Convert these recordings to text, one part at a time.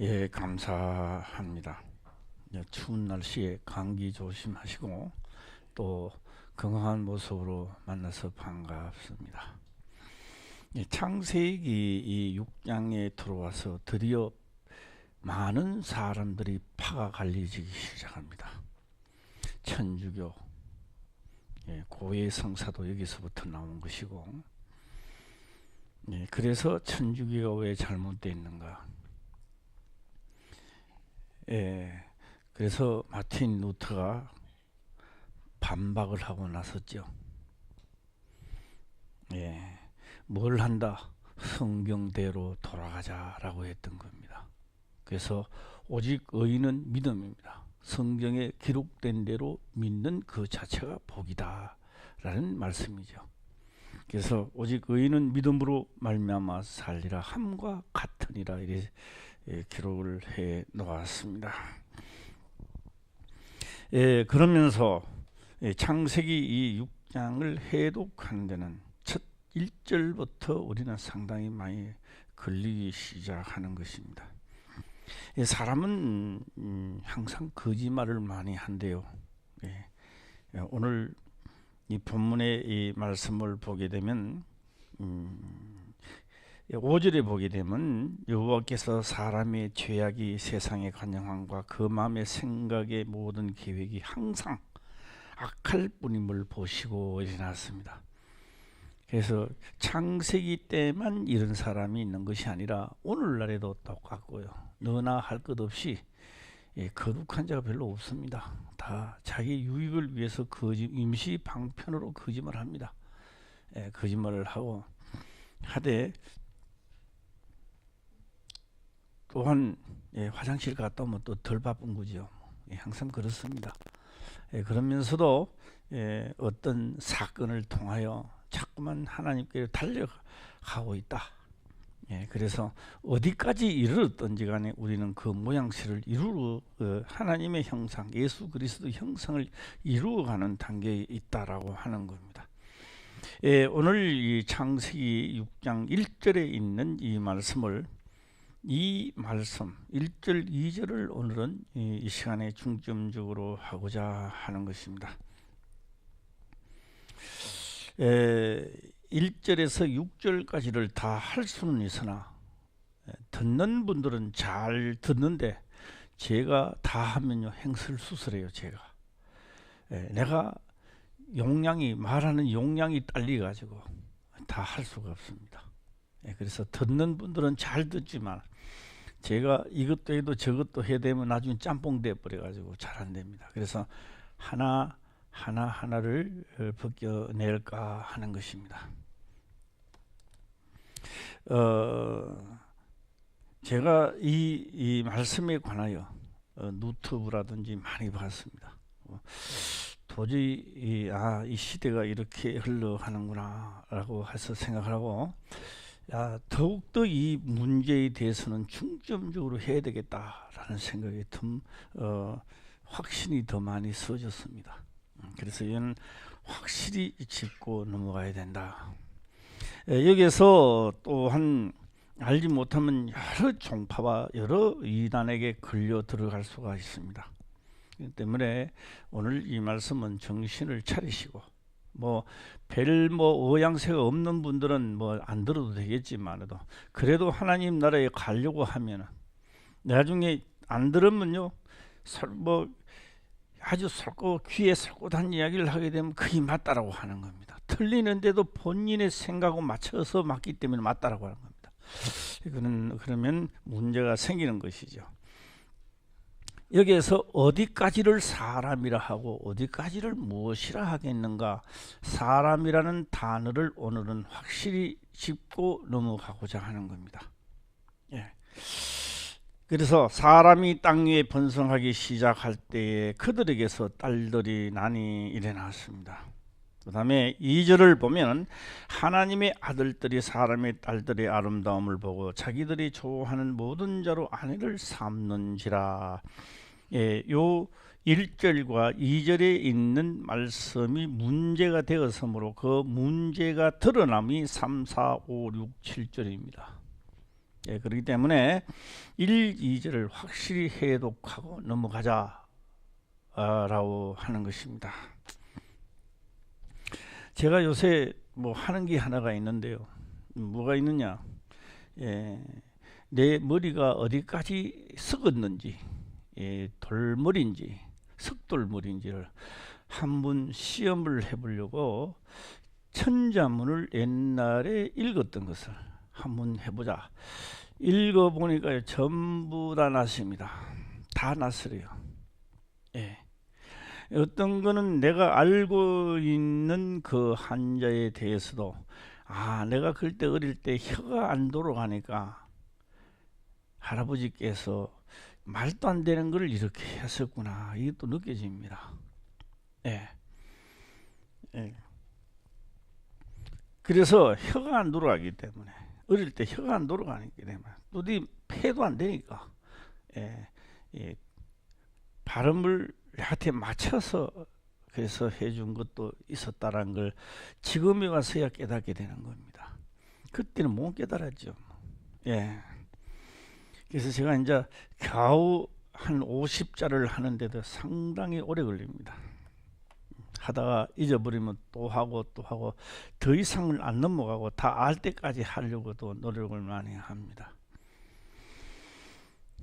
예, 감사합니다. 예, 추운 날씨에 감기 조심하시고 또 건강한 모습으로 만나서 반갑습니다. 예, 창세기 이 6장에 들어와서 드디어 많은 사람들이 파가 갈려지기 시작합니다. 천주교, 고해 성사도 여기서부터 나온 것이고, 그래서 천주교가 왜 잘못되어 있는가? 그래서 마틴 루터가 반박을 하고 나섰죠. 뭘 한다? 성경대로 돌아가자라고 했던 겁니다. 그래서 오직 의인은 믿음입니다. 성경에 기록된 대로 믿는 그 자체가 복이다 라는 말씀이죠. 그래서 오직 의인은 믿음으로 말미암아 살리라 함과 같으니라 이렇게 기록을 해 놓았습니다. 그러면서 창세기 이 6장을 해독하는 데는 첫 1절부터 우리는 상당히 많이 걸리기 시작하는 것입니다. 사람은 항상 거짓말을 많이 한대요. 오늘 이 본문의 이 말씀을 보게 되면 5절에 보게 되면 여호와께서 사람의 죄악이 세상의 관영함과 그 마음의 생각의 모든 계획이 항상 악할 뿐임을 보시고 일어났습니다. 그래서 창세기 때만 이런 사람이 있는 것이 아니라 오늘날에도 똑같고요. 너나 할 것 없이 거룩한 자가 별로 없습니다. 다 자기 유익을 위해서 임시 방편으로 거짓말을 합니다. 거짓말을 하고 하되 또한 화장실 갔다 오면 또 덜 바쁜 거죠. 항상 그렇습니다. 그러면서도 어떤 사건을 통하여 자꾸만 하나님께 달려가고 있다. 그래서 어디까지 이르렀든지 간에 우리는 그 모양새를 이루어 하나님의 형상, 예수 그리스도 형상을 이루어가는 단계에 있다라고 하는 겁니다. 오늘 이 창세기 6장 1절에 있는 이 말씀을 이 말씀 1절 2절을 오늘은 이 시간에 중점적으로 하고자 하는 것입니다. 1절에서 6절까지를 다 할 수는 있으나 듣는 분들은 잘 듣는데 제가 다 하면요 행설수설해요. 제가 내가 말하는 용량이 딸리 가지고 다 할 수가 없습니다. 그래서 듣는 분들은 잘 듣지만 제가 이것도 해도 저것도 해야 되면 나중에 짬뽕 돼 버려 가지고 잘 안 됩니다. 그래서 하나를 벗겨낼까 하는 것입니다. 제가 이 말씀에 관하여 유튜브라든지 많이 봤습니다. 도저히 이 시대가 이렇게 흘러가는구나 라고 해서 생각을 하고 더욱더 이 문제에 대해서는 중점적으로 해야 되겠다라는 생각이 확신이 더 많이 써졌습니다. 그래서 이는 확실히 짚고 넘어가야 된다. 여기에서 또한 알지 못하면 여러 종파와 여러 이단에게 걸려 들어갈 수가 있습니다. 그렇기 때문에 오늘 이 말씀은 정신을 차리시고 별 의향세가 없는 분들은 안 들어도 되겠지만도 그래도 하나님 나라에 가려고 하면 나중에 안 들으면요 아주 귀에 설긋한 이야기를 하게 되면 그게 맞다라고 하는 겁니다. 틀리는데도 본인의 생각하고 맞춰서 맞기 때문에 맞다라고 하는 겁니다. 그러면 문제가 생기는 것이죠. 여기에서 어디까지를 사람이라 하고 어디까지를 무엇이라 하겠는가, 사람이라는 단어를 오늘은 확실히 짚고 넘어가고자 하는 겁니다. 그래서 사람이 땅 위에 번성하기 시작할 때에 그들에게서 딸들이 난이 일어났습니다. 그 다음에 2절을 보면 하나님의 아들들이 사람의 딸들의 아름다움을 보고 자기들이 좋아하는 모든 자로 아내를 삼는지라. 요 1절과 2절에 있는 말씀이 문제가 되었으므로 그 문제가 드러남이 3, 4, 5, 6, 7절입니다. 예, 그렇기 때문에 1, 2절을 확실히 해독하고 넘어가자 라고 하는 것입니다. 제가 요새 뭐 하는 게 하나가 있는데요. 뭐가 있느냐? 예, 내 머리가 어디까지 썩었는지, 돌머리인지 석돌머리인지를 한번 시험을 해보려고 천자문을 옛날에 읽었던 것을 한번 해보자. 읽어보니까 전부 다 낫습니다. 다 낫으래요. 예. 어떤 거는 내가 알고 있는 그 한자에 대해서도 내가 그때 어릴 때 혀가 안 돌아가니까 할아버지께서 말도 안 되는 걸 이렇게 했었구나, 이게 또 느껴집니다. 예. 예. 그래서 혀가 안 돌아가기 때문에, 어릴 때 혀가 안 돌아가기 때문에 또 폐도 안 되니까, 발음을 나한테 맞춰서 그래서 해준 것도 있었다는 걸 지금에 와서야 깨닫게 되는 겁니다. 그때는 못 깨달았죠. 예. 그래서 제가 이제 겨우 한 50자를 하는데도 상당히 오래 걸립니다. 하다가 잊어버리면 또 하고 또 하고 더 이상을 안 넘어가고 다 알 때까지 하려고도 노력을 많이 합니다.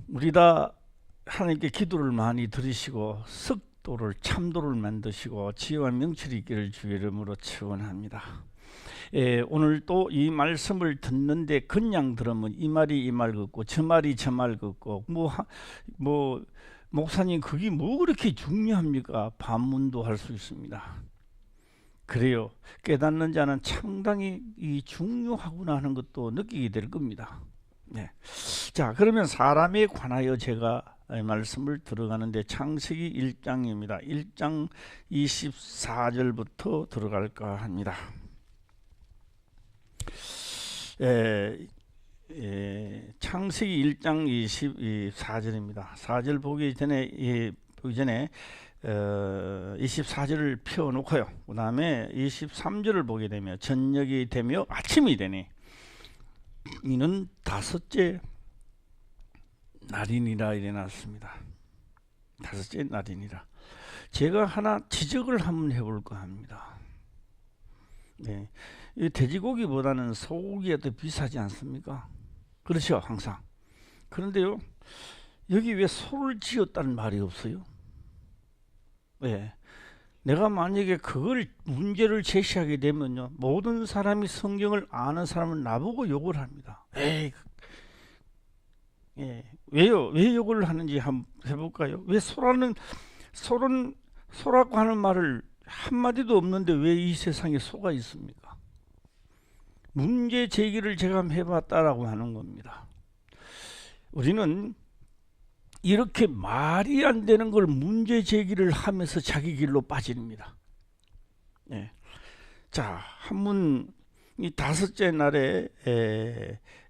우리 다 하나님께 기도를 많이 드리시고 석도를 참도를 만드시고 지혜와 명철이 있기를 주의 이름으로 축원합니다. 오늘 또 이 말씀을 듣는데 그냥 들으면 이 말이 이 말 같고 저 말이 저 말 같고 뭐 목사님 그게 뭐 그렇게 중요합니까? 반문도 할 수 있습니다. 그래요. 깨닫는 자는 상당히 이 중요하구나 하는 것도 느끼게 될 겁니다. 네. 자, 그러면 사람에 관하여 제가 말씀을 들어가는데 창세기 1장입니다. 1장 24절부터 들어갈까 합니다. 창세기 1장 24절입니다. 4절 보기 전에 24절을 펴놓고요. 그 다음에 23절을 보게 되면 저녁이 되며 아침이 되니 이는 다섯째 날이니라 일어났습니다. 다섯째 날이니라. 제가 하나 지적을 한번 해볼까 합니다. 네, 이 돼지고기보다는 소고기가 더 비싸지 않습니까? 그렇죠, 항상. 그런데요, 여기 왜 소를 지었다는 말이 없어요? 네, 내가 만약에 그걸 문제를 제시하게 되면요, 모든 사람이 성경을 아는 사람은 나보고 욕을 합니다. 에이, 왜요? 왜 욕을 하는지 한번 해볼까요? 왜 소라고 하는 말을 한마디도 없는데 왜 이 세상에 소가 있습니까? 문제 제기를 제가 한번 해봤다라고 하는 겁니다. 우리는 이렇게 말이 안 되는 걸 문제 제기를 하면서 자기 길로 빠집니다. 예. 자, 한번 이 다섯째 날에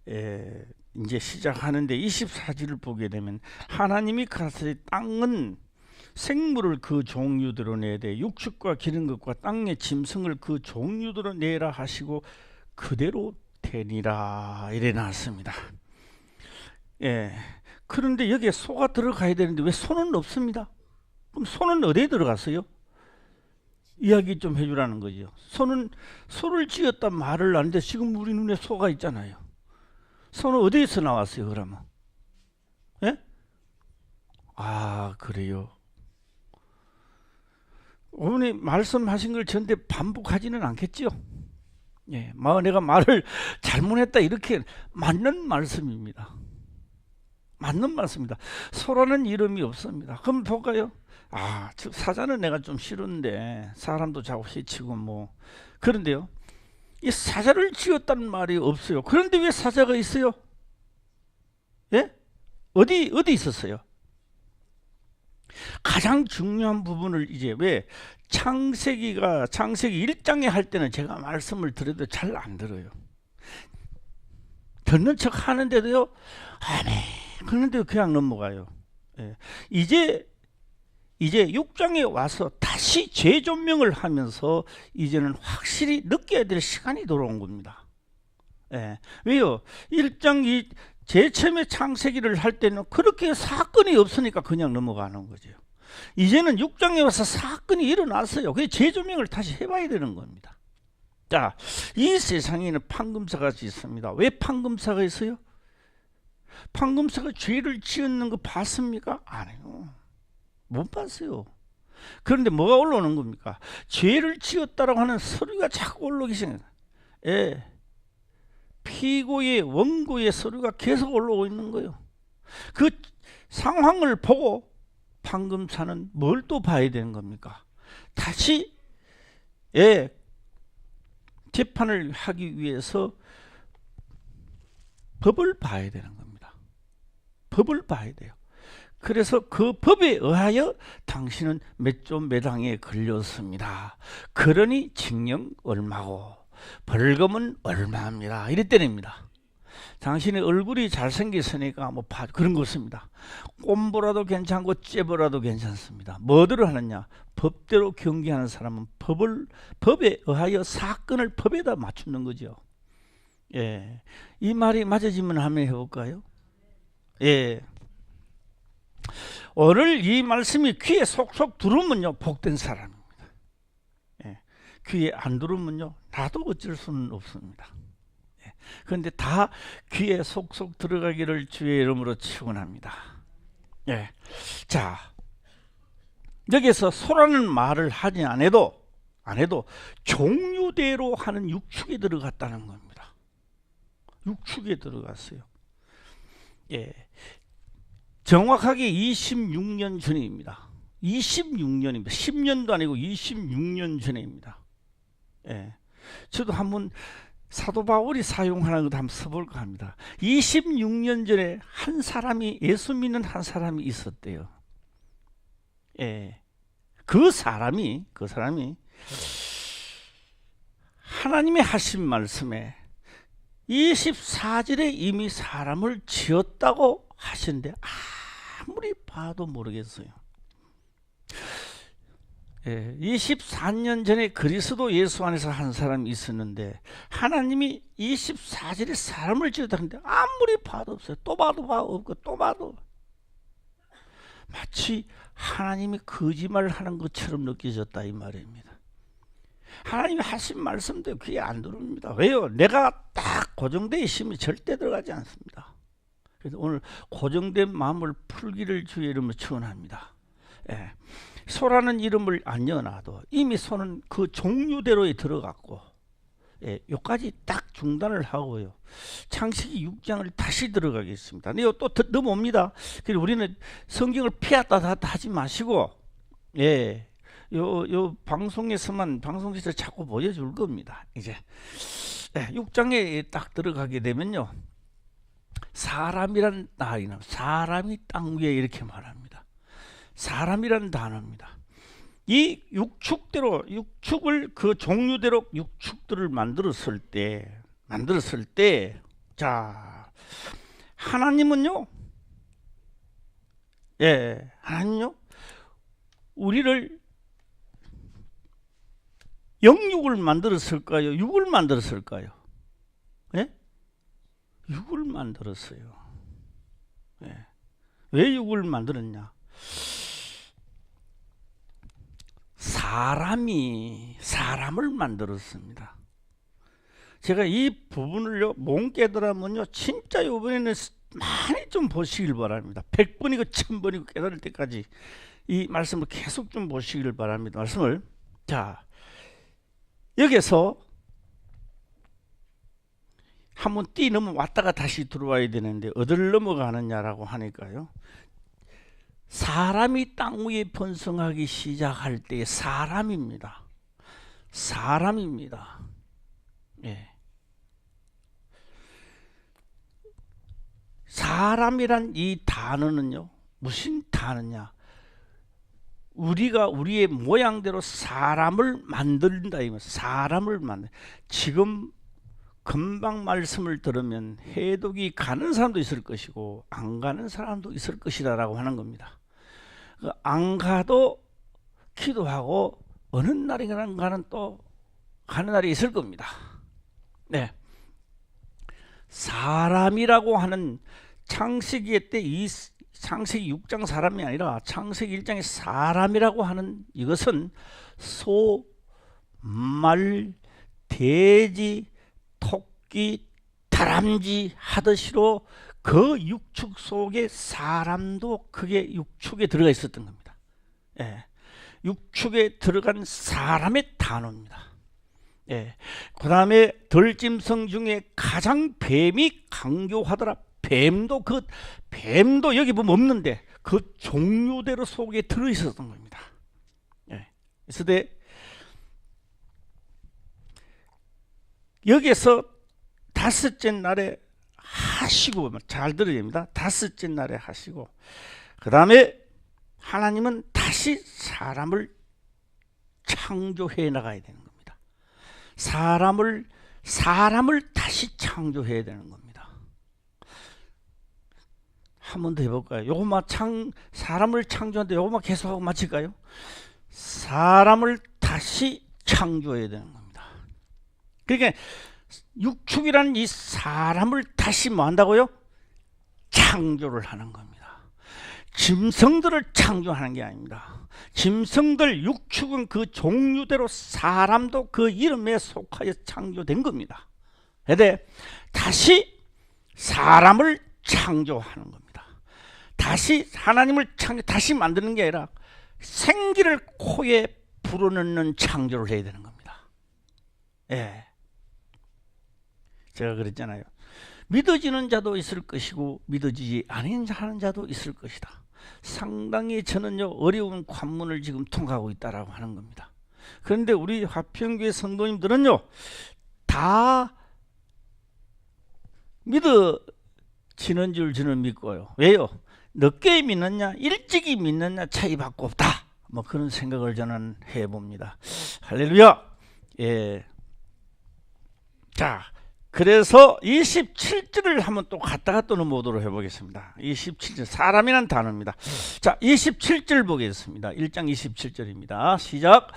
이제 시작하는데 24절을 보게 되면 하나님이 가라사대 땅은 생물을 그 종류대로 내야 돼 육축과 기른 것과 땅의 짐승을 그 종류대로 내라 하시고 그대로 되니라 이래 나왔습니다. 예. 그런데 여기에 소가 들어가야 되는데 왜 소는 없습니다? 그럼 소는 어디에 들어갔어요? 이야기 좀 해주라는 거죠. 소를 지었단 말을 하는데 지금 우리 눈에 소가 있잖아요. 소는 어디에서 나왔어요, 그러면? 예? 그래요. 어머니 말씀하신 걸 전대 반복하지는 않겠죠? 예, 내가 말을 잘못했다 이렇게 맞는 말씀입니다. 맞는 말씀입니다. 소라는 이름이 없습니다. 그럼 볼까요? 사자는 내가 좀 싫은데 사람도 자꾸 해치고 뭐 그런데요, 이 사자를 지었다는 말이 없어요. 그런데 왜 사자가 있어요? 예? 어디 있었어요? 가장 중요한 부분을 이제 왜 창세기 1장에 할 때는 제가 말씀을 드려도 잘 안 들어요. 듣는 척 하는데도요, 아멘. 그런데 그냥 넘어가요. 예. 이제 6장에 와서 다시 재조명을 하면서 이제는 확실히 느껴야 될 시간이 돌아온 겁니다. 예. 왜요? 1장 제일 처음에 창세기를 할 때는 그렇게 사건이 없으니까 그냥 넘어가는 거죠. 이제는 6장에 와서 사건이 일어났어요. 그래서 재조명을 다시 해봐야 되는 겁니다. 자, 이 세상에는 판금사가 있습니다. 왜 판금사가 있어요? 판금사가 죄를 지었는 거 봤습니까? 아니요, 못 봤어요. 그런데 뭐가 올라오는 겁니까? 죄를 지었다라고 하는 서류가 자꾸 올라오기 시작해요. 예, 피고의 원고의 서류가 계속 올라오고 있는 거예요. 그 상황을 보고 판금사는 뭘 또 봐야 되는 겁니까? 다시 재판을 하기 위해서 법을 봐야 되는 겁니다. 법을 봐야 돼요. 그래서 그 법에 의하여 당신은 몇 조 몇 항에 걸렸습니다. 그러니 징역 얼마고 벌금은 얼마입니다. 이래 때립니다. 당신의 얼굴이 잘생겼으니까 뭐 그런 거 없습니다. 꼼보라도 괜찮고 째보라도 괜찮습니다. 뭐대로 하느냐? 법대로 경기하는 사람은 법에 의하여 사건을 법에다 맞추는 거죠. 예, 이 말이 맞아지면 한번 해볼까요? 예, 오늘 이 말씀이 귀에 속속 들으면요 복된 사람입니다. 예, 귀에 안 들으면요 나도 어쩔 수는 없습니다. 예, 그런데 다 귀에 속속 들어가기를 주의 이름으로 축원합니다. 예, 자, 여기서 소라는 말을 하지 안 해도 종류대로 하는 육축에 들어갔다는 겁니다. 육축에 들어갔어요. 예, 정확하게 26년 전입니다. 26년입니다. 10년도 아니고 26년 전입니다. 예, 저도 한번 사도 바울이 사용하는 것도 한번 써볼까 합니다. 26년 전에 한 사람이, 예수 믿는 한 사람이 있었대요. 예, 그 사람이 하나님의 하신 말씀에 24절에 이미 사람을 지었다고 하신데 아무리 봐도 모르겠어요. 예, 24년 전에 그리스도 예수 안에서 한 사람이 있었는데 하나님이 24절에 사람을 지었다는데 아무리 봐도 없어요. 또 봐도 없고 또 봐도 마치 하나님이 거짓말을 하는 것처럼 느껴졌다 이 말입니다. 하나님이 하신 말씀도 귀에 안 들어옵니다. 왜요? 내가 딱 고정되어 있으면 절대 들어가지 않습니다. 그래서 오늘 고정된 마음을 풀기를 주의 이름으로 축원합니다. 예, 소라는 이름을 안 여놔도 이미 소는 그 종류대로에 들어갔고, 예, 요까지 딱 중단을 하고요. 창세기 6장을 다시 들어가겠습니다. 근데 또 넘어옵니다. 그래서 우리는 성경을 피하다 하지 마시고, 예, 요 방송에서 자꾸 보여줄 겁니다. 이제 6장에 딱 들어가게 되면요, 사람이란 나이는 사람이 땅 위에 이렇게 말합니다. 사람이란 단어입니다. 이 육축을 그 종류대로 육축들을 만들었을 때, 자, 하나님은요, 예, 하나님요, 우리를 영육을 만들었을까요? 육을 만들었을까요? 예? 육을 만들었어요. 예. 왜 육을 만들었냐? 사람을 만들었습니다. 제가 이 부분을요, 못 깨달으면요, 진짜 이번에는 많이 좀 보시길 바랍니다. 100번이고 1000번이고 깨달을 때까지 이 말씀을 계속 좀 보시길 바랍니다. 말씀을. 자, 여기서 한번 넘어 왔다가 다시 들어와야 되는데 어디를 넘어가느냐라고 하니까요, 사람이 땅 위에 번성하기 시작할 때 사람입니다. 예. 사람이란 이 단어는요, 무슨 단어냐? 우리가 우리의 모양대로 사람을 만든다. 사람을 만든. 지금 금방 말씀을 들으면 해독이 가는 사람도 있을 것이고 안 가는 사람도 있을 것이라고 하는 겁니다. 안 가도 기도하고 어느 날인가는 또 가는 날이 있을 겁니다. 네, 사람이라고 하는 창세기 때 이 창세기 6장 사람이 아니라 창세기 1장의 사람이라고 하는 이것은 소, 말, 돼지, 토끼, 다람쥐 하듯이로 그 육축 속에 사람도 그게 육축에 들어가 있었던 겁니다. 예. 육축에 들어간 사람의 단어입니다. 예. 그 다음에 덜짐승 중에 가장 뱀이 강교하더라. 뱀도 여기 보면 없는데 그 종류대로 속에 들어 있었던 겁니다. 예. 그래서 여기에서 다섯째 날에 하시고, 잘 들어야 됩니다. 다섯째 날에 하시고, 그 다음에 하나님은 다시 사람을 창조해 나가야 되는 겁니다. 사람을 다시 창조해야 되는 겁니다. 한 번 더 해볼까요? 요것만 사람을 창조하는데 요것만 계속하고 마칠까요? 사람을 다시 창조해야 되는 겁니다. 그러니까 육축이라는 이 사람을 다시 뭐 한다고요? 창조를 하는 겁니다. 짐승들을 창조하는 게 아닙니다. 짐승들 육축은 그 종류대로 사람도 그 이름에 속하여 창조된 겁니다. 그런데 다시 사람을 창조하는 겁니다. 다시 하나님을 다시 만드는 게 아니라 생기를 코에 불어넣는 창조를 해야 되는 겁니다. 예. 제가 그랬잖아요. 믿어지는 자도 있을 것이고 믿어지지 않는 자도 있을 것이다. 상당히 저는요 어려운 관문을 지금 통과하고 있다라고 하는 겁니다. 그런데 우리 화평교회 성도님들은요 다 믿어지는 줄 저는 믿고요. 왜요? 늦게 믿느냐 일찍이 믿느냐 차이밖에 없다. 뭐 그런 생각을 저는 해봅니다. 할렐루야. 예. 자, 그래서 27절을 한번 또 갔다가 또 넘어오도록 해보겠습니다. 27절 사람이란 단어입니다. 자, 27절 보겠습니다. 1장 27절입니다. 시작.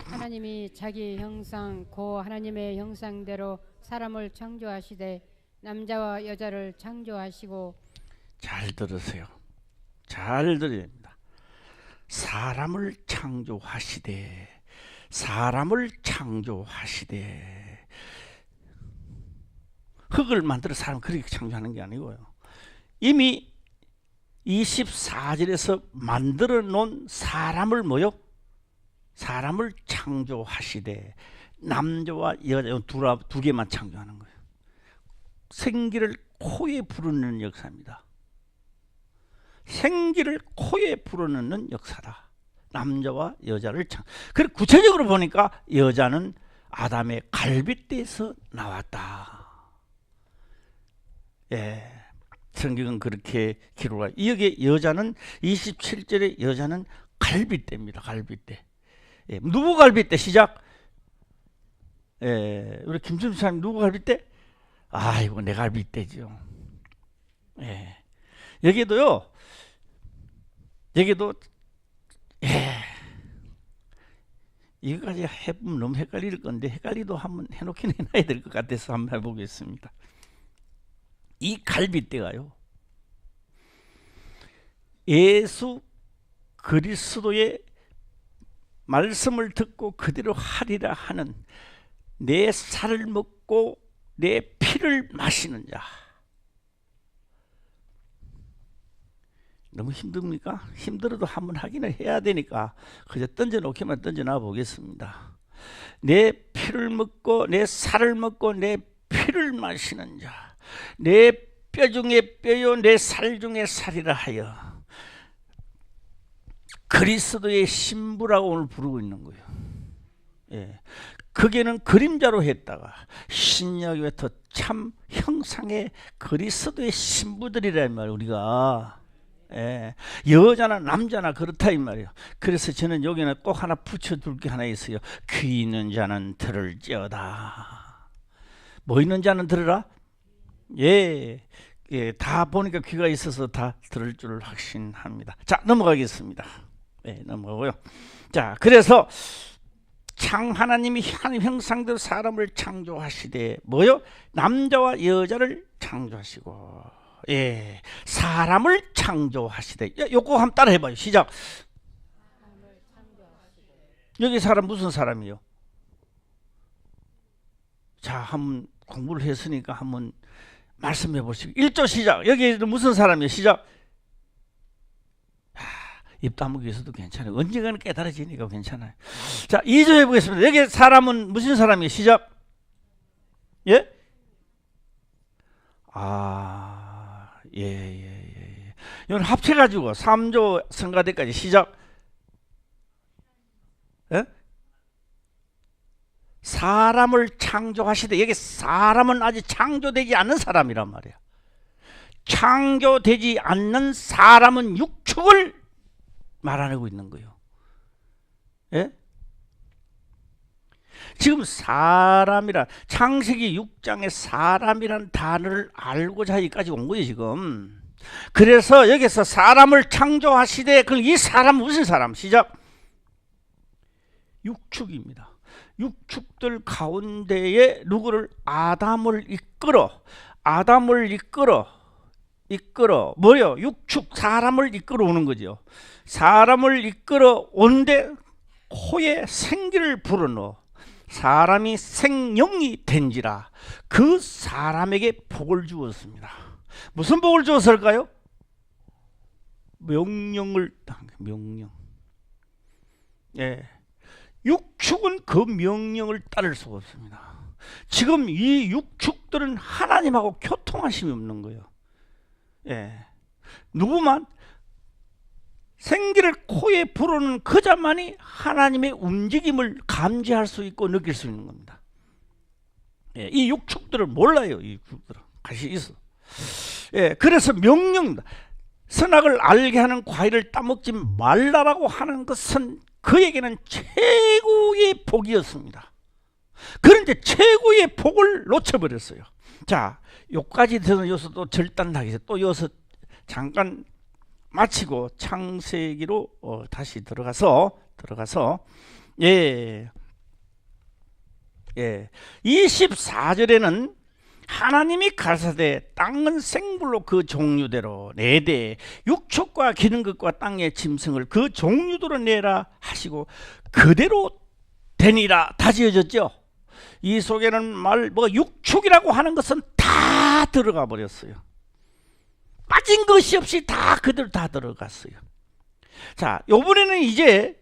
하나님이 자기 형상 고 하나님의 형상대로 사람을 창조하시되 남자와 여자를 창조하시고. 잘 들으세요. 잘 들어야 됩니다. 사람을 창조하시되 흙을 만들어 사람 그렇게 창조하는 게 아니고요. 이미 24절에서 만들어 놓은 사람을 뭐요? 사람을 창조하시되 남자와 여자 두 개만 창조하는 거예요. 생기를 코에 불어넣는 역사입니다. 생기를 코에 불어넣는 역사다. 남자와 여자를 그리고 구체적으로 보니까 여자는 아담의 갈빗대에서 나왔다. 예, 성경은 그렇게 기록하고 여기 여자는 27절에 여자는 갈빗대입니다. 갈빗대. 예, 누구 갈빗대? 시작. 예, 우리 김준수 사님 누구 갈빗대? 아이고 내 갈빗대죠. 예, 여기도 예, 이거까지 해보면 너무 헷갈릴 건데 헷갈리도 한번 해놓긴 해놔야 될 것 같아서 한번 해보겠습니다. 이 갈빗대가요 예수 그리스도의 말씀을 듣고 그대로 하리라 하는 내 살을 먹고 내 피를 마시는 자. 너무 힘듭니까? 힘들어도 한번 하기는 해야 되니까 그저 던져놓기만 던져놔 보겠습니다. 내 피를 먹고 내 살을 먹고 내 피를 마시는 자, 내 뼈 중에 뼈요 내 살 중에 살이라 하여 그리스도의 신부라고 오늘 부르고 있는 거예요. 예. 그게는 그림자로 했다가 신약에부터 참 형상의 그리스도의 신부들이란 말이에요. 우리가 예. 여자나 남자나 그렇다 이 말이에요. 그래서 저는 여기는 꼭 하나 붙여둘 게 하나 있어요. 귀 있는 자는 들을지어다. 뭐 있는 자는 들으라? 예. 예, 다 보니까 귀가 있어서 다 들을 줄 확신합니다. 자, 넘어가겠습니다. 네, 넘어가고요. 자, 그래서 하나님이 하나님 형상대로 사람을 창조하시되 뭐요? 남자와 여자를 창조하시고, 예, 사람을 창조하시되. 요거 한번 따라 해봐요. 시작. 여기 사람 무슨 사람이요? 자, 한번 공부를 했으니까 한번 말씀해 보시고. 1조 시작. 여기 무슨 사람이요? 시작. 입 다물고 있어도 괜찮아요. 언젠가는 깨달아지니까 괜찮아요. 자, 2조 해보겠습니다. 여기 사람은 무슨 사람이에요? 시작. 예? 예. 이건 합쳐가지고 3조 성가대까지 시작. 예? 사람을 창조하시되, 여기 사람은 아직 창조되지 않는 사람이란 말이야. 창조되지 않는 사람은 육축을 말하고 있는 거예요. 예? 지금 사람이라, 창세기 6장에 사람이라는 단어를 알고자 여기까지 온 거예요, 지금. 그래서 여기서 사람을 창조하시되, 그럼 이 사람 무슨 사람? 시작. 육축입니다. 육축들 가운데에 누구를? 아담을 이끌어 뭐요? 육축, 사람을 이끌어 오는 거죠. 사람을 이끌어 오는데 코에 생기를 불어넣어 사람이 생명이 된지라 그 사람에게 복을 주었습니다. 무슨 복을 주었을까요? 명령을, 명령. 예. 육축은 그 명령을 따를 수가 없습니다. 지금 이 육축들은 하나님하고 교통하심이 없는 거예요. 예. 누구만? 생기를 코에 불어넣는 그자만이 하나님의 움직임을 감지할 수 있고 느낄 수 있는 겁니다. 예. 이 육축들을 몰라요. 이 육축들은 가시 있어. 예. 그래서 명령입니다. 선악을 알게 하는 과일을 따먹지 말라라고 하는 것은 그에게는 최고의 복이었습니다. 그런데 최고의 복을 놓쳐버렸어요. 자, 요까지 되는 요소도 절단하겠어요. 또 요소 잠깐 마치고 창세기로 다시 들어가서 24절에는 하나님이 가라사대 땅은 생물로 그 종류대로 내되 육축과 기는 것과 땅의 짐승을 그 종류대로 내라 하시고 그대로 되니라 다 지어졌죠. 이 속에는 육축이라고 하는 것은 다 들어가 버렸어요. 빠진 것이 없이 다 그대로 다 들어갔어요. 자, 요번에는 이제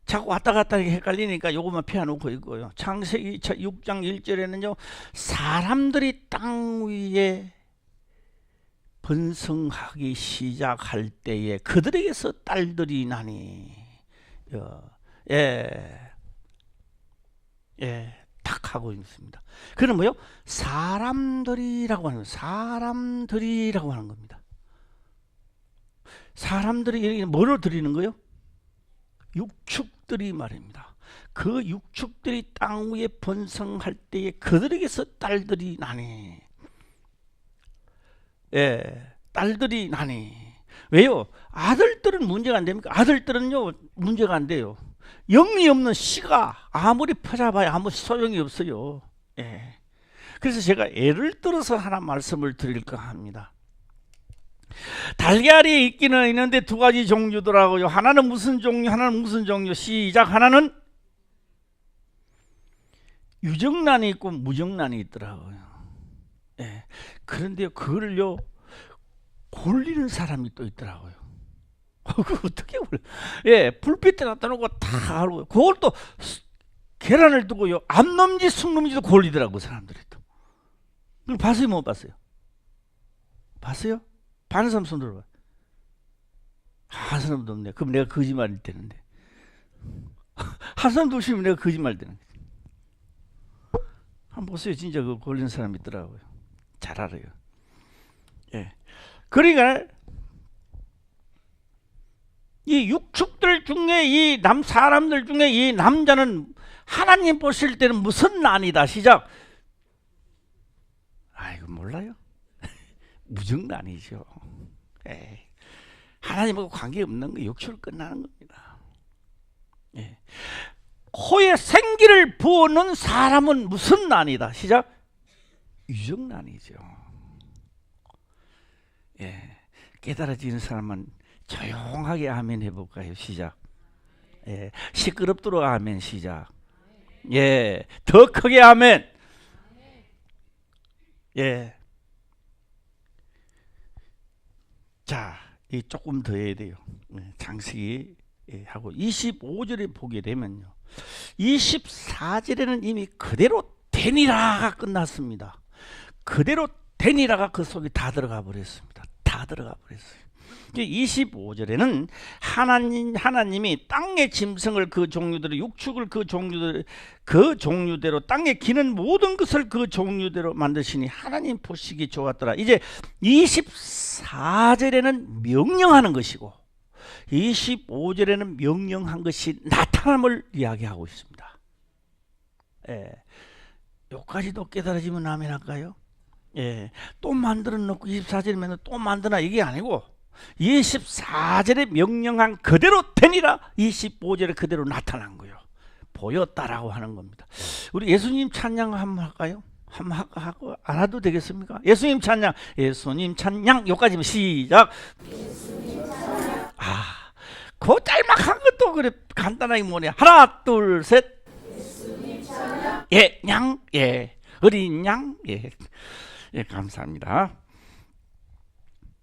자꾸 왔다 갔다 헷갈리니까 요것만 피워놓고 있고요. 창세기 6장 1절에는요 사람들이 땅 위에 번성하기 시작할 때에 그들에게서 딸들이 나니 딱 하고 있습니다. 그는 뭐요? 사람들이라고 하는 겁니다. 사람들이 뭐로 드리는 거요? 육축들이 말입니다. 그 육축들이 땅 위에 번성할 때에 그들에게서 딸들이 나니. 딸들이 나니. 왜요? 아들들은 문제가 안 됩니까? 아들들은요 문제가 안 돼요. 영이 없는 씨가 아무리 퍼잡아야 아무 소용이 없어요. 그래서 제가 예를 들어서 하나 말씀을 드릴까 합니다. 달걀이 있기는 있는데 두 가지 종류더라고요. 하나는 무슨 종류, 하나는 무슨 종류. 시작. 하나는 유정란이 있고 무정란이 있더라고요. 그런데 그걸요 골리는 사람이 또 있더라고요. 그거 어떻게 골려? 불빛에 갖다 놓고 다 알고 그걸 또 계란을 두고요 암놈지 숙놈지도 골리더라고 사람들이 또. 그걸 봤어요, 못 봤어요? 봤어요? 반은 사람 손 들어봐. 한 사람도 없네. 그럼 내가 거짓말일 때는데. 한 사람도 없으면 내가 거짓말 되는 거지. 한번 보세요. 진짜 그 걸린 사람 있더라고요. 잘 알아요. 그러니까 이 육축들 중에 이 사람들 중에 이 남자는 하나님 보실 때는 무슨 난이다. 시작. 이거 몰라요? 무정란이죠. 하나님하고 관계없는 거 육축을 끝나는 겁니다. 예. 코에 생기를 부어놓은 사람은 무슨 난이다. 시작. 유정난이죠. 예. 깨달아지는 사람은 조용하게 아멘 해볼까요? 시작. 예. 시끄럽도록 아멘. 시작. 예. 더 크게 아멘. 예. 자, 이 조금 더 해야 돼요. 장식이 하고 25절에 보게 되면요, 24절에는 이미 그대로 되니라가 끝났습니다. 그대로 되니라가 그 속에 다 들어가 버렸습니다. 다 들어가 버렸어요. 25절에는 하나님이 땅의 짐승을 그 종류대로, 육축을 그 종류대로, 땅에 기는 모든 것을 그 종류대로 만드시니 하나님 보시기 좋았더라. 이제 24절에는 명령하는 것이고 25절에는 명령한 것이 나타남을 이야기하고 있습니다. 예. 여기까지도 깨달아지면 아멘 할까요? 예. 또 만들어 놓고 24절이면 또 만드나 이게 아니고 24절에 명령한 그대로 되니라 25절에 그대로 나타난 거예요. 보였다라고 하는 겁니다. 우리 예수님 찬양 한번 할까요? 한번 하고 안 해도 되겠습니까? 예수님 찬양, 예수님 찬양. 여기까지면 시작. 그 짤막한 것도 그래 간단하게 뭐냐. 하나 둘 셋. 예, 양, 예, 어린 양, 예, 예, 감사합니다.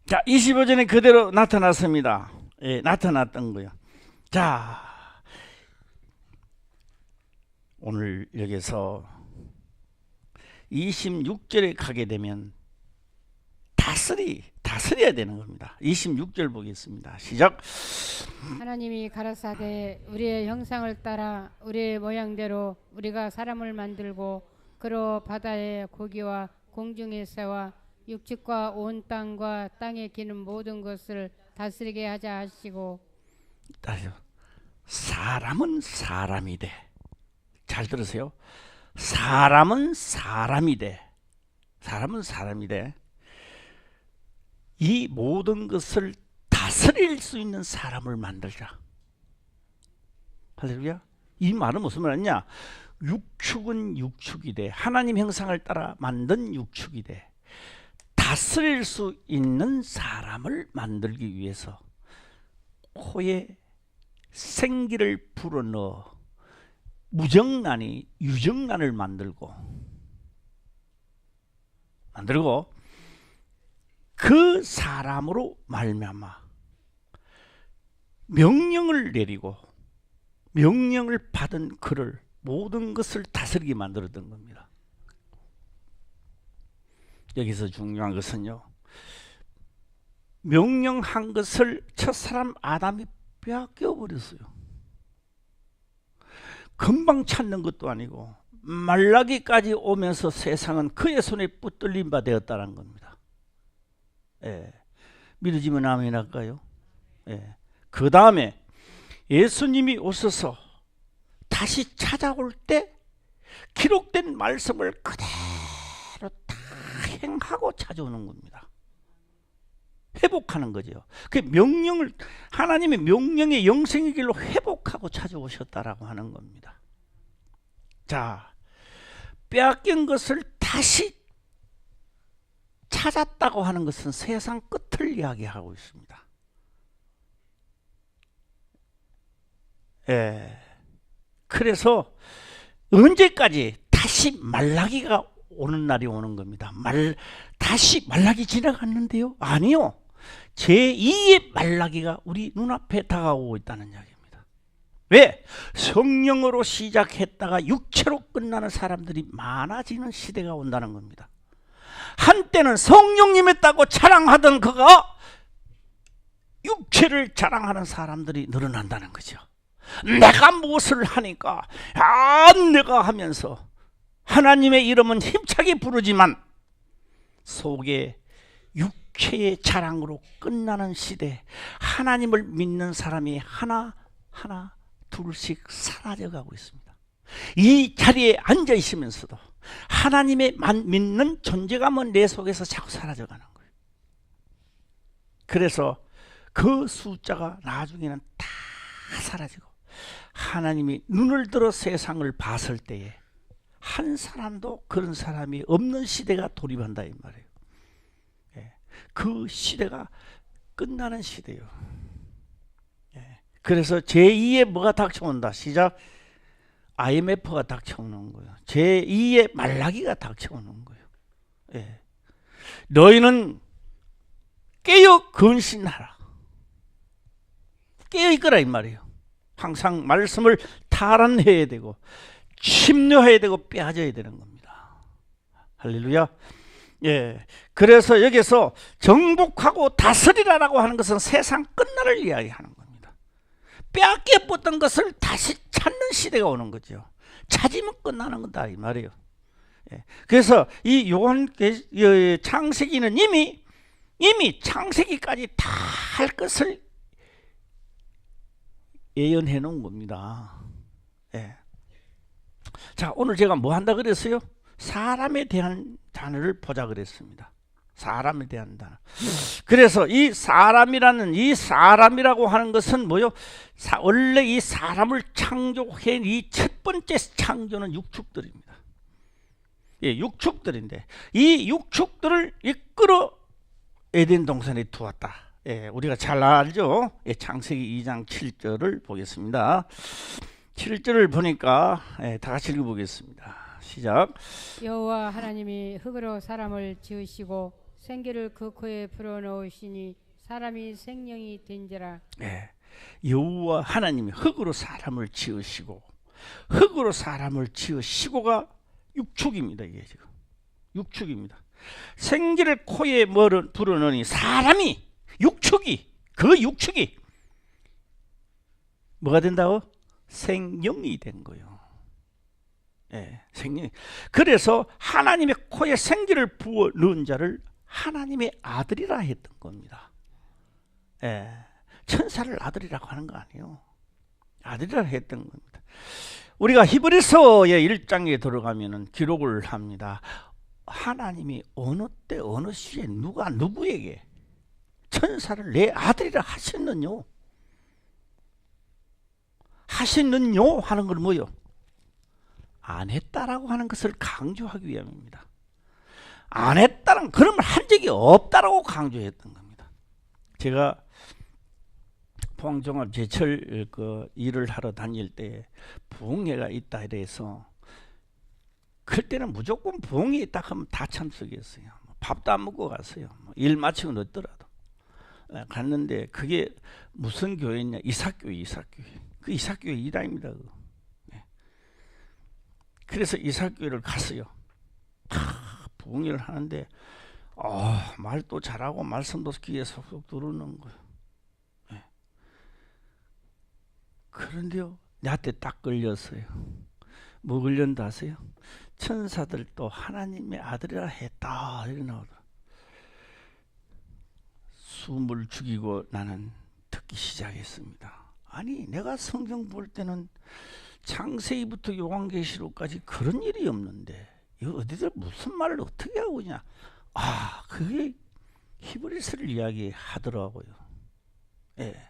자, 25절에 그대로 나타났습니다. 예, 나타났던 거요. 자, 오늘 여기서 26절에 가게 되면 다스려야 되는 겁니다. 26절 보겠습니다. 시작. 하나님이 가라사대 우리의 형상을 따라 우리의 모양대로 우리가 사람을 만들고 그로 바다의 고기와 공중의 새와 육축과 온 땅과 땅에 기는 모든 것을 다스리게 하자 하시고. 사람은 사람이 돼. 잘 들으세요. 사람은 사람이 돼. 사람은 사람이 돼. 이 모든 것을 다스릴 수 있는 사람을 만들자. 할렐루야. 이 말은 무슨 말이냐? 육축은 육축이 돼. 하나님 형상을 따라 만든 육축이 돼. 다스릴 수 있는 사람을 만들기 위해서 코에 생기를 불어넣어 무정란이 유정란을 만들고 그 사람으로 말미암아 명령을 내리고 명령을 받은 그를 모든 것을 다스리게 만들었던 겁니다. 여기서 중요한 것은요, 명령한 것을 첫사람 아담이 빼앗겨 버렸어요. 금방 찾는 것도 아니고 말라기까지 오면서 세상은 그의 손에 붙들린 바 되었다는 겁니다. 예. 믿어지면 아멘 할까요? 예. 그 다음에 예수님이 오셔서 다시 찾아올 때 기록된 말씀을 그대로 다 행하고 찾아오는 겁니다. 회복하는 거죠. 그 명령을, 하나님의 명령의 영생의 길로 회복하고 찾아오셨다라고 하는 겁니다. 자, 빼앗긴 것을 다시 찾았다고 하는 것은 세상 끝을 이야기하고 있습니다. 예. 그래서 언제까지 다시 말라기가 오는 날이 오는 겁니다. 다시 말라기 지나갔는데요? 아니요. 제2의 말라기가 우리 눈앞에 다가오고 있다는 이야기입니다. 왜? 성령으로 시작했다가 육체로 끝나는 사람들이 많아지는 시대가 온다는 겁니다. 한때는 성령님이었다고 자랑하던 그가 육체를 자랑하는 사람들이 늘어난다는 거죠. 내가 무엇을 하니까 내가 하면서 하나님의 이름은 힘차게 부르지만 속에 육체의 자랑으로 끝나는 시대, 하나님을 믿는 사람이 하나 둘씩 사라져가고 있습니다. 이 자리에 앉아 있으면서도 하나님의 믿는 존재감은 내 속에서 자꾸 사라져가는 거예요. 그래서 그 숫자가 나중에는 다 사라지고 하나님이 눈을 들어 세상을 봤을 때에 한 사람도 그런 사람이 없는 시대가 돌입한다 이 말이에요. 예. 그 시대가 끝나는 시대예요. 예. 그래서 제2의 뭐가 닥쳐온다. 시작. IMF가 닥쳐오는 거예요. 제2의 말라기가 닥쳐오는 거예요. 예. 너희는 깨어 근신하라. 깨어 있거라 이 말이에요. 항상 말씀을 탈환해야 되고 침노해야 되고 빼앗아야 되는 겁니다. 할렐루야. 예. 그래서 여기서 정복하고 다스리라라고 하는 것은 세상 끝날을 이야기하는 겁니다. 빼앗겨 뻗던 것을 다시 찾는 시대가 오는 거죠. 찾으면 끝나는 거다 이 말이에요. 예. 그래서 이 요한 창세기는 이미 창세기까지 다 할 것을 예언해 놓은 겁니다. 예. 자, 오늘 제가 뭐 한다 그랬어요? 사람에 대한 단어를 보자 그랬습니다. 사람에 대한 단어. 그래서 이 사람이라는 이 사람이라고 하는 것은 뭐요? 원래 이 사람을 창조한 이 첫 번째 창조는 육축들입니다. 예, 육축들인데 이 육축들을 이끌어 에덴 동산에 두었다. 예, 우리가 잘 알죠? 예, 창세기 2장 7절을 보겠습니다. 7절을 보니까 다 같이 읽어보겠습니다. 시작. 여호와 하나님이 흙으로 사람을 지으시고 생기를 그 코에 불어넣으시니 사람이 생명이 된지라. 예, 여호와 하나님이 흙으로 사람을 지으시고 흙으로 사람을 지으시고가 육축입니다. 이게 지금 육축입니다. 생기를 코에 불어넣으니 사람이 그 육축이 뭐가 된다고? 생명이 된 거예요. 예, 생명. 그래서 하나님의 코에 생기를 부어 넣은 자를 하나님의 아들이라 했던 겁니다. 예, 천사를 아들이라고 하는 거 아니에요. 아들이라 했던 겁니다. 우리가 히브리서의 1장에 들어가면은 기록을 합니다. 하나님이 어느 때 어느 시에 누가 누구에게 천사를 내 아들이라 하셨느뇨? 하셨느뇨 하는 건 뭐요? 안 했다라고 하는 것을 강조하기 위함입니다. 안 했다는 그런 말 한 적이 없다라고 강조했던 겁니다. 제가 포항종합 제철 그 일을 하러 다닐 때 부흥회가 있다 이래서 그때는 무조건 부흥회 있다 하면 다 참석했어요. 밥도 안 먹고 갔어요. 일 마치고 늦더라도 갔는데 그게 무슨 교회냐? 이삭교회. 그 이삭교회 이다입니다. 그래서 이삭교회를 갔어요. 부흥회를 하는데 말도 잘하고 말씀도 귀에 속속 들어오는 거예요. 네. 그런데요, 나한테 딱 걸렸어요. 뭐 걸렸는지 아세요? 천사들도 하나님의 아들이라 했다 이렇게 나오더라고요. 숨을 죽이고 나는 듣기 시작했습니다. 아니, 내가 성경 볼 때는 창세기부터 요한계시록까지 그런 일이 없는데 이거 어디들 무슨 말을 어떻게 하고 있냐? 그게 히브리서를 이야기하더라고요. 예.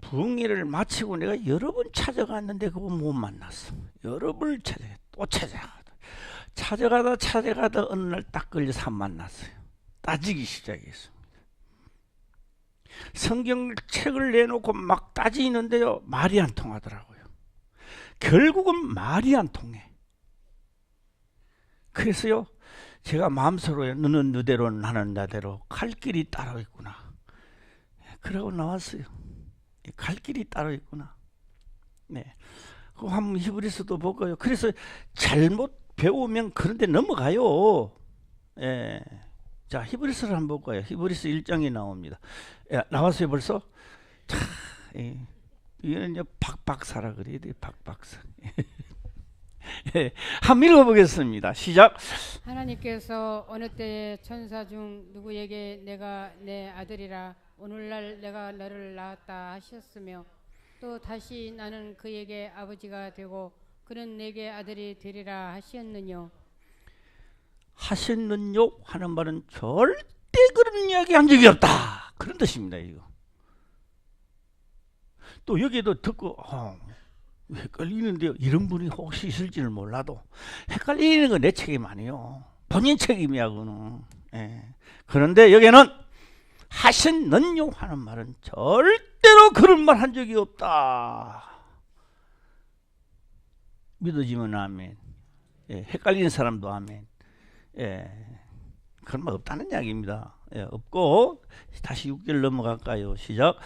부흥회를 마치고 내가 여러 번 찾아갔는데 그거 못 만났어. 여러 번을 또 찾아가다 어느 날 딱 걸려서 한 만났어요. 따지기 시작했습니다. 성경책을 내놓고 막 따지는데요, 말이 안 통하더라고요. 결국은 말이 안 통해. 그래서요, 제가 마음속으로 너는 너대로 나는 나대로 갈 길이 따로 있구나. 그러고 나왔어요. 갈 길이 따로 있구나. 네. 그거 한번 히브리서도 볼까요? 그래서 잘못 배우면 그런데 넘어가요. 예. 자, 히브리서를 한번 볼까요? 히브리서 1장에 나옵니다. 나왔어요 벌써? 자, 이거는 이제 박박사라 그래야 돼. 박박사. 한번 읽어보겠습니다. 시작. 하나님께서 어느 때에 천사 중 누구에게 내가 내 아들이라 오늘날 내가 너를 낳았다 하셨으며 또 다시 나는 그에게 아버지가 되고 그는 내게 아들이 되리라 하셨느뇨. 하셨느뇨 하는 말은 절대 그런 이야기 한 적이 없다 그런 뜻입니다. 이거 또 여기도 듣고 헷갈리는데요. 이런 분이 혹시 있을지는 몰라도 헷갈리는 건 내 책임 아니에요. 본인 책임이야 그거는. 예. 그런데 여기는 하신는요 하는 말은 절대로 그런 말 한 적이 없다. 믿어지면 아멘. 예. 헷갈리는 사람도 아멘. 예. 그런 말 없다는 이야기입니다. 예. 없고 다시 6절 넘어갈까요? 시작.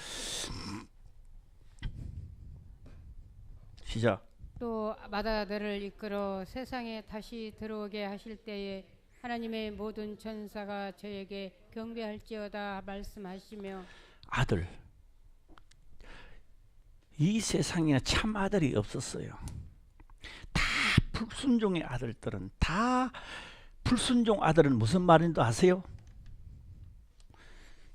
또 마다들을 이끌어 세상에 다시 들어오게 하실 때에 하나님의 모든 천사가 저에게 경배할지어다 말씀하시며 아들. 이 세상에 참 아들이 없었어요. 다 불순종의 아들들은 다 불순종 아들은 무슨 말인지 아세요?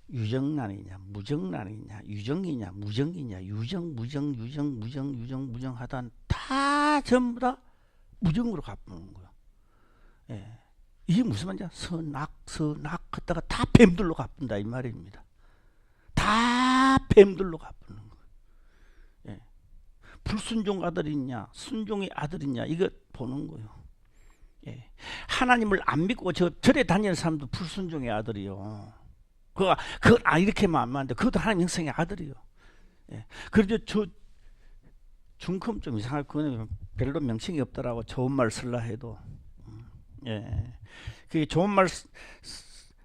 유정란이냐 무정란이냐 유정이냐 무정이냐 유정 무정 유정 무정 유정 무정 하다 다 전부 다 무정으로 갚는 거야. 예. 이게 무슨 말이냐? 선악 하다가 다 뱀들로 갚는다 이 말입니다. 다 뱀들로 갚는 거야. 예. 불순종 아들이냐 순종의 아들이냐 이거 보는 거예요. 예. 하나님을 안 믿고 절에 다니는 사람도 불순종의 아들이요. 이렇게만 안 맞는데 그것도 하나님 형성의 아들이요. 예. 그래도 저 중컴 좀 이상할 거는 별로 명칭이 없더라고. 좋은 말 쓸라 해도. 예. 그게 좋은 말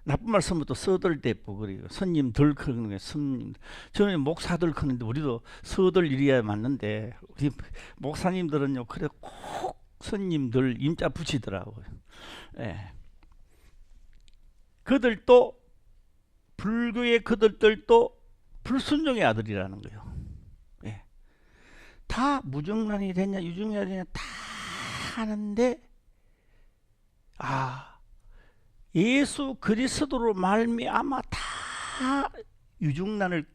나쁜 말 쓰면 또 서들 대포 그래요. 선님들 그러는 거예요. 선님. 저는 목사들 그러는데 우리도 서들 일이야 맞는데 우리 목사님들은요 그래 꼭 선님들 임자 붙이더라고요. 예. 그들도 불교의 그들도 불순종의 아들이라는 거예요. 예. 다 무정란이 됐냐 유정란이 됐냐 다 하는데 예수 그리스도로 말미암아 다 유정란을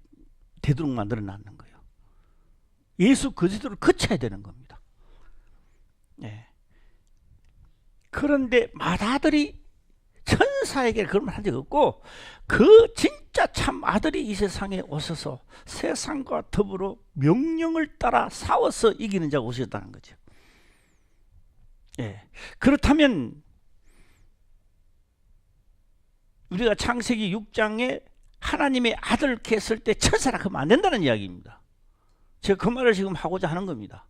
되도록 만들어 놨는 거예요. 예수 그리스도를 거쳐야 되는 겁니다. 예. 그런데 마다들이 천사에게 그런 말 한 적 없고 그 진짜 참 아들이 이 세상에 오셔서 세상과 더불어 명령을 따라 싸워서 이기는 자가 오셨다는 거죠. 예. 그렇다면 우리가 창세기 6장에 하나님의 아들 했을 때 천사라 하면 안 된다는 이야기입니다. 제가 그 말을 지금 하고자 하는 겁니다.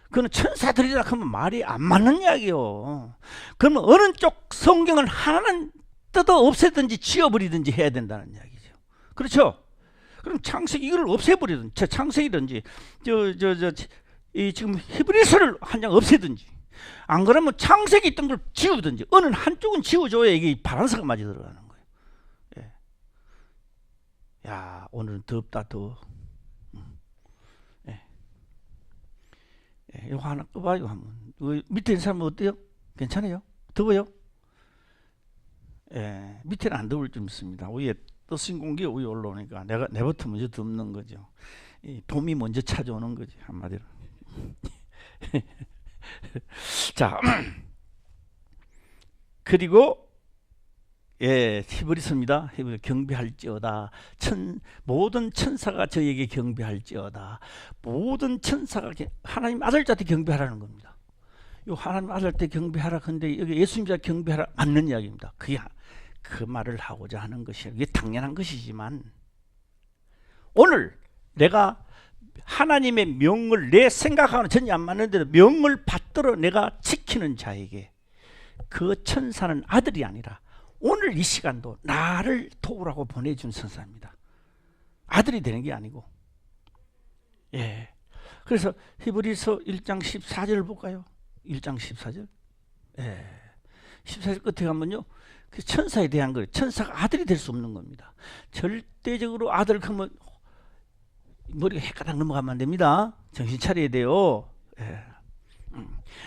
그건 천사들이라 하면 말이 안 맞는 이야기요. 그러면 어느 쪽 성경을 하나는 뜯어 없애든지 지워버리든지 해야 된다는 이야기죠. 그렇죠? 그럼 창세기 이걸 없애버리든지 창세기든지 이 지금 히브리서를 한 장 없애든지 안 그러면 창세기 있던 걸 지우든지 어느 한쪽은 지워줘야 이게 바란스가 맞아 들어가는 거예요. 예. 야 오늘은 덥다 더워. 이거 하나 꺼봐요 한번. 밑에 있는 사람은 어때요? 괜찮아요? 더워요? 예, 밑에는 안 더울 좀 있습니다. 위에 떠신 공기가 위에 올라오니까 내부터 먼저 덮는 거죠. 이 봄이 먼저 찾아오는 거지 한마디로. 자, 그리고 히브리서입니다. 히브리 경배할지어다. 모든 천사가 저에게 경배할지어다. 모든 천사가 하나님 아들자한테 경배하라는 겁니다. 요 하나님 아들한테 경배하라. 근데 여기 예수님자 경배하라 맞는 이야기입니다. 그 말을 하고자 하는 것이에요. 이게 당연한 것이지만 오늘 내가 하나님의 명을 내 생각하고는 전혀 안 맞는데도 명을 받들어 내가 지키는 자에게 그 천사는 아들이 아니라 오늘 이 시간도 나를 도우라고 보내준 천사입니다. 아들이 되는 게 아니고. 예. 그래서 히브리서 1장 14절을 볼까요? 1장 14절. 예. 14절 끝에 가면요. 그 천사에 대한 거예요. 천사가 아들이 될 수 없는 겁니다. 절대적으로 아들 그러면 머리가 헷가닥 넘어가면 안 됩니다. 정신 차려야 돼요. 예.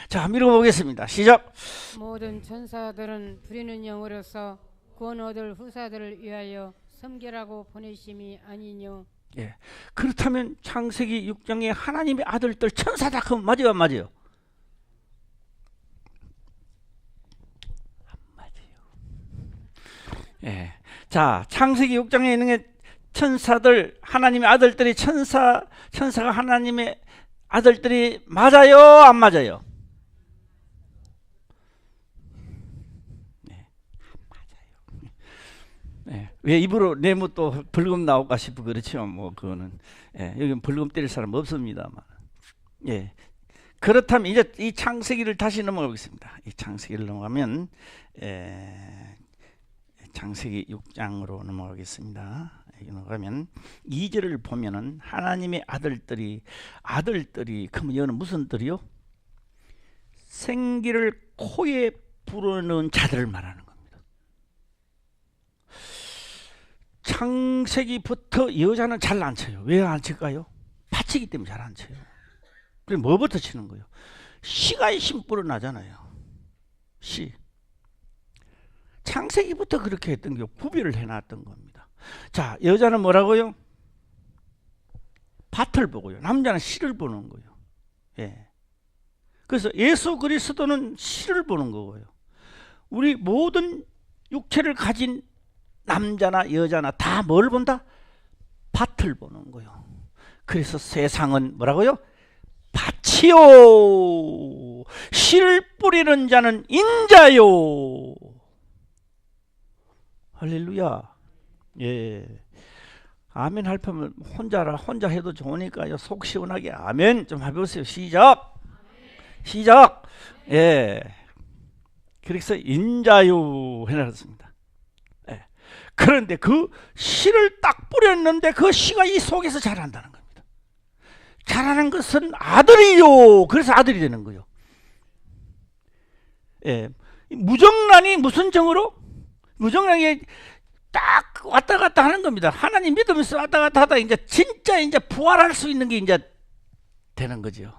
자, 한번 읽어보겠습니다. 시작. 모든 천사들은 부리는 영으로서 구원 얻을 후사들을 위하여 섬기라고 보내심이 아니뇨. 예. 그렇다면 창세기 6장에 하나님의 아들들 천사다 하면 맞아요, 안 맞아요? 안 맞아요. 예. 자, 창세기 6장에 있는 게 천사들, 하나님의 아들들이 천사가 하나님의 아들들이 맞아요, 안 맞아요? 네, 맞아요. 네, 왜 입으로 내면 또 벌금 나올까 싶고 그렇죠. 뭐 그거는 여기 벌금 때릴 사람 없습니다만. 예. 그렇다면 이제 이 창세기를 다시 넘어가겠습니다. 이 창세기를 넘어가면 창세기 6장으로 넘어가겠습니다. 여기 넘어가면 2절을 보면은 하나님의 아들들이 그러면 이거는 무슨 들이요? 생기를 코에 불어넣은 자들을 말하는 겁니다. 창세기부터 여자는 잘 안 쳐요. 왜 안 칠까요? 파치기 때문에 잘 안 쳐요. 그럼 뭐부터 치는 거예요? 씨가 힘 불어나잖아요. 씨. 창세기부터 그렇게 했던 게 구별을 해놨던 겁니다. 자, 여자는 뭐라고요? 밭을 보고요. 남자는 씨를 보는 거예요. 예. 그래서 예수 그리스도는 씨를 보는 거고요. 우리 모든 육체를 가진 남자나 여자나 다 뭘 본다? 밭을 보는 거예요. 그래서 세상은 뭐라고요? 밭이요, 씨를 뿌리는 자는 인자요. 할렐루야. 예. 아멘 할 거면 혼자 해도 좋으니까요. 속 시원하게 아멘 좀 해보세요. 시작. 예. 그래서 인자요 해놨습니다. 예. 그런데 그 씨를 딱 뿌렸는데 그 씨가 이 속에서 자란다는 겁니다. 자라는 것은 아들이요. 그래서 아들이 되는 거예요. 예. 무정란이 무슨 정으로? 무정란이 딱 왔다 갔다 하는 겁니다. 하나님 믿으면서 왔다 갔다 하다 이제 진짜 이제 부활할 수 있는 게 이제 되는 거죠.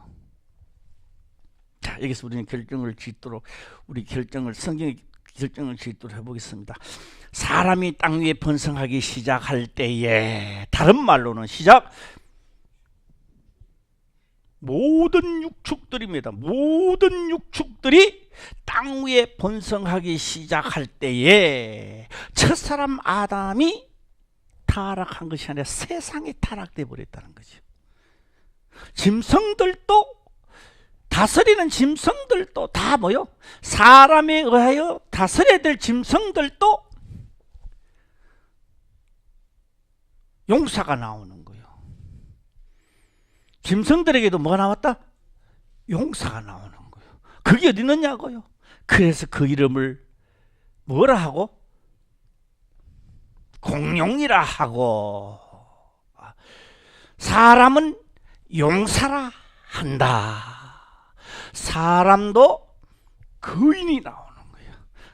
자, 여기서 우리는 성경의 결정을 짓도록 해보겠습니다. 사람이 땅 위에 번성하기 시작할 때에, 다른 말로는 모든 육축들입니다. 모든 육축들이 땅 위에 번성하기 시작할 때에 첫사람 아담이 타락한 것이 아니라 세상이 타락돼 버렸다는 거죠. 짐승들도, 다스리는 짐승들도 다 뭐요? 사람에 의하여 다스려야 될 짐승들도 용사가 나오는 거예요. 짐승들에게도 뭐가 나왔다? 용사가 나오는 거예요. 그게 어디 있느냐고요? 그래서 그 이름을 뭐라 하고? 공룡이라 하고, 사람은 용사라 한다. 사람도 거인이 나오는 거예요.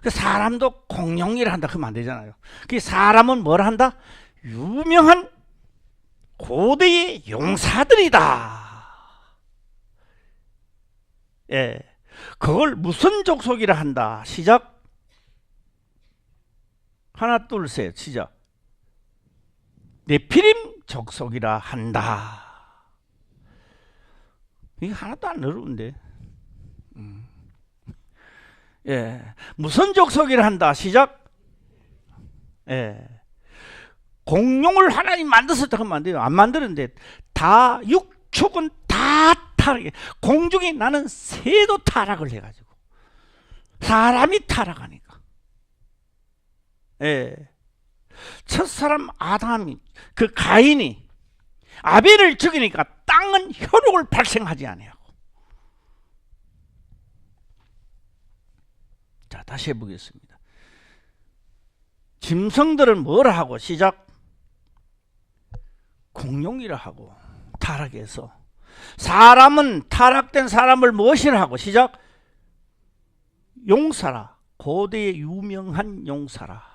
사람도 공룡이라 한다. 그러면 안 되잖아요. 그 사람은 뭐라 한다? 유명한 고대의 용사들이다. 예, 그걸 무슨 족속이라 한다. 시작. 하나 둘 셋 시작. 네피림 족속이라 한다. 이게 하나도 안 어려운데. 예, 무슨 족속이라 한다. 시작. 예. 공룡을 하나님 만드셨다 하면 안 돼요. 안 만드는데 다 육축은 다 타락해. 공중에 나는 새도 타락을 해가지고 사람이 타락하니까. 예. 첫사람 아담이, 그 가인이 아벨을 죽이니까 땅은 혈육을 발생하지 아니하고. 자, 다시 해보겠습니다. 짐승들은 뭐라 하고? 시작. 공룡이라 하고 타락해서. 사람은 타락된 사람을 무엇이라 하고? 시작. 용사라. 고대의 유명한 용사라.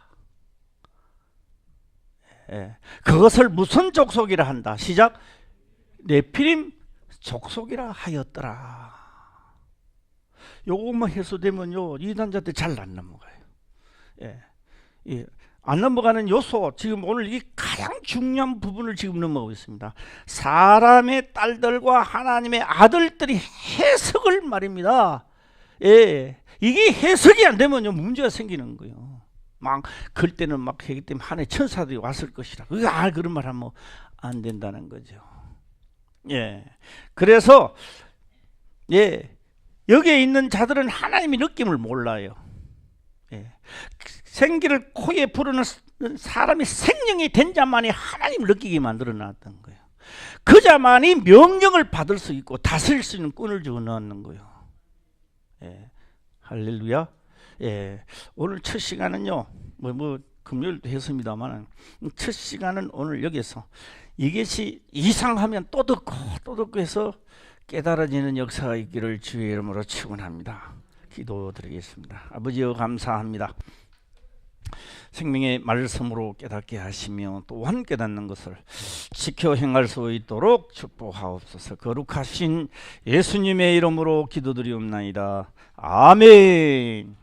예. 그것을 무슨 족속이라 한다. 시작. 네피림 족속이라 하였더라. 요것만 해소되면요 이단자들 잘 안 넘어가요. 예. 예. 안 넘어가는 요소, 지금 오늘 이 가장 중요한 부분을 지금 넘어가고 있습니다. 사람의 딸들과 하나님의 아들들이 해석을 말입니다. 예, 이게 해석이 안 되면요 문제가 생기는 거예요. 막 그때는 막 하기 때문에 하늘 천사들이 왔을 것이라. 그런 말 하면 안 된다는 거죠. 예. 그래서 예. 여기에 있는 자들은 하나님의 느낌을 몰라요. 예. 생기를 코에 부르는 사람이 생명이 된 자만이 하나님을 느끼게 만들어 놨던 거예요. 그 자만이 명령을 받을 수 있고 다스릴 수 있는 꾼을 주어 넣는 거예요. 예. 할렐루야. 예. 오늘 첫 시간은요, 금요일도 했습니다만, 첫 시간은 오늘 여기서 이것이 이상하면 또 듣고 해서 깨달아지는 역사가 있기를 주의 이름으로 축원합니다. 기도드리겠습니다. 아버지여 감사합니다. 생명의 말씀으로 깨닫게 하시며 또한 깨닫는 것을 지켜 행할 수 있도록 축복하옵소서. 거룩하신 예수님의 이름으로 기도드리옵나이다. 아멘.